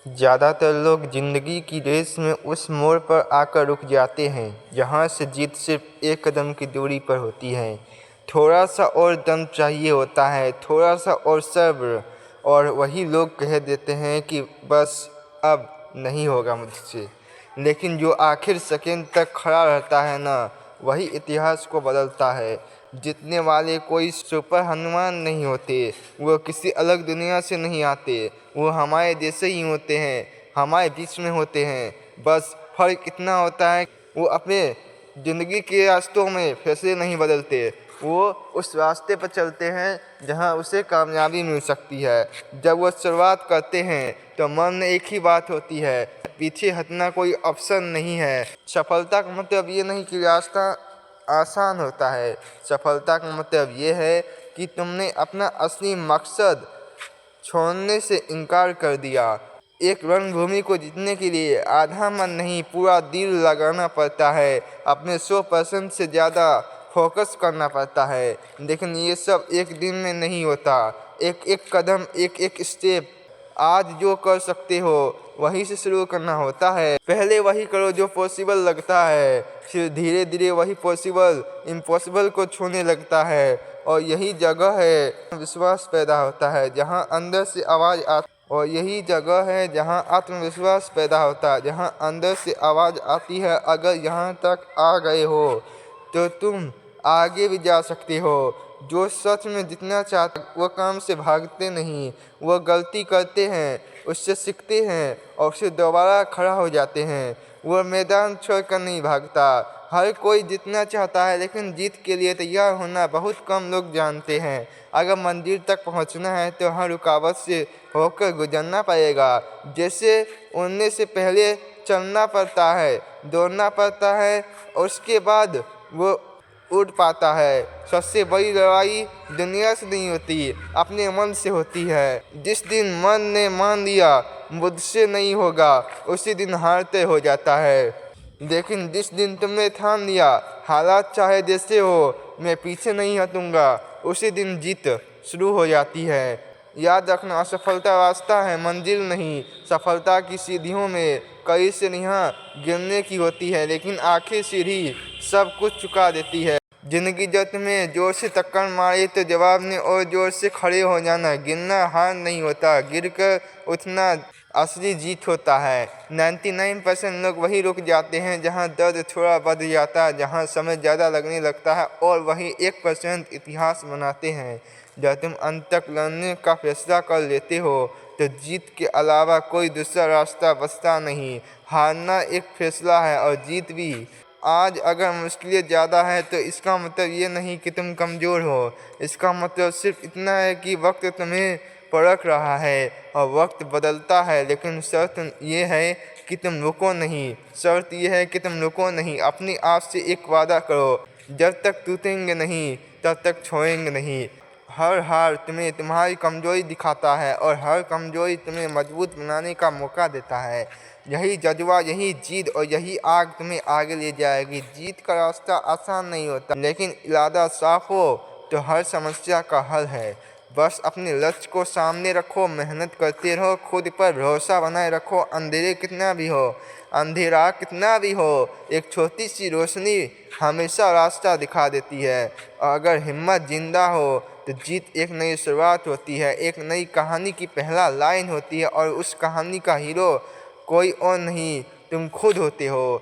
ज़्यादातर लोग ज़िंदगी की रेस में उस मोड़ पर आकर रुक जाते हैं जहाँ से जीत सिर्फ एक कदम की दूरी पर होती है। थोड़ा सा और दम चाहिए होता है, थोड़ा सा और सब्र, और वही लोग कह देते हैं कि बस अब नहीं होगा मुझसे। लेकिन जो आखिर सेकंड तक खड़ा रहता है ना, वही इतिहास को बदलता है। जीतने वाले कोई सुपर हनुमान नहीं होते, वो किसी अलग दुनिया से नहीं आते, वो हमारे जैसे ही होते हैं, हमारे बीच में होते हैं। बस फर्क इतना होता है, वो अपने ज़िंदगी के रास्तों में फैसले नहीं बदलते, वो उस रास्ते पर चलते हैं जहां उसे कामयाबी मिल सकती है। जब वो शुरुआत करते हैं तो मन में एक ही बात होती है, पीछे हटना कोई ऑप्शन नहीं है। सफलता का मतलब ये नहीं कि रास्ता आसान होता है, सफलता का मतलब ये है कि तुमने अपना असली मकसद छोड़ने से इनकार कर दिया। एक रणभूमि को जीतने के लिए आधा मन नहीं, पूरा दिल लगाना पड़ता है, अपने 100% से ज़्यादा फोकस करना पड़ता है। लेकिन ये सब एक दिन में नहीं होता, एक एक कदम, एक एक स्टेप। आज जो कर सकते हो वहीं से शुरू करना होता है। पहले वही करो जो पॉसिबल लगता है, फिर धीरे धीरे वही पॉसिबल इम्पॉसिबल को छूने लगता है। और यही जगह है विश्वास पैदा होता है जहां अंदर से आवाज़ आती है, अगर यहाँ तक आ गए हो तो तुम आगे भी जा सकते हो। जो सच में जितना चाहते वो काम से भागते नहीं, वो गलती करते हैं, उससे सीखते हैं और फिर दोबारा खड़ा हो जाते हैं। वो मैदान छोड़कर नहीं भागता। हर कोई जीतना चाहता है, लेकिन जीत के लिए तैयार होना बहुत कम लोग जानते हैं। अगर मंजिल तक पहुंचना है तो हर रुकावट से होकर गुजरना पड़ेगा। जैसे उड़ने से पहले चलना पड़ता है, दौड़ना पड़ता है, और उसके बाद वो उड़ पाता है। सबसे बड़ी लड़ाई दुनिया से नहीं होती, अपने मन से होती है। जिस दिन मन ने मान लिया मुझसे नहीं होगा, उसी दिन हार तय हो जाता है। लेकिन जिस दिन तुमने ठान लिया हालात चाहे जैसे हो, मैं पीछे नहीं हटूंगा, उसी दिन जीत शुरू हो जाती है। याद रखना, असफलता रास्ता है, मंजिल नहीं। सफलता की सीढ़ियों में कई सीढ़ियाँ गिरने की होती है, लेकिन आखिर सीढ़ी सब कुछ चुका देती है। जिंदगी जब तुम्हें जोर से टक्कर मारे तो जवाब ने और जोर से खड़े हो जाना। गिरना हार नहीं होता, गिरकर उठना असली जीत होता है। 99% लोग वही रुक जाते हैं जहां दर्द थोड़ा बढ़ जाता है, जहां समय ज़्यादा लगने लगता है, और वही 1% इतिहास बनाते हैं। जब तुम अंत तक लड़ने का फैसला कर लेते हो तो जीत के अलावा कोई दूसरा रास्ता बचता नहीं। हारना एक फैसला है और जीत भी। आज अगर मुश्किलें ज़्यादा है तो इसका मतलब ये नहीं कि तुम कमज़ोर हो, इसका मतलब सिर्फ इतना है कि वक्त तुम्हें परख रहा है और वक्त बदलता है। लेकिन शर्त ये है कि तुम रुको नहीं, शर्त यह है कि तुम रुको नहीं। अपने आप से एक वादा करो, जब तक टूटेंगे नहीं तब तक छोड़ेंगे नहीं। हर हार तुम्हें तुम्हारी कमज़ोरी दिखाता है और हर कमज़ोरी तुम्हें मजबूत बनाने का मौका देता है। यही जज्बा, यही जीत और यही आग तुम्हें आगे ले जाएगी। जीत का रास्ता आसान नहीं होता, लेकिन इरादा साफ हो तो हर समस्या का हल है। बस अपने लक्ष्य को सामने रखो, मेहनत करते रहो, खुद पर भरोसा बनाए रखो। अंधेरा कितना भी हो, एक छोटी सी रोशनी हमेशा रास्ता दिखा देती है। अगर हिम्मत जिंदा हो तो जीत एक नई शुरुआत होती है, एक नई कहानी की पहला लाइन होती है, और उस कहानी का हीरो कोई और नहीं, तुम खुद होते हो।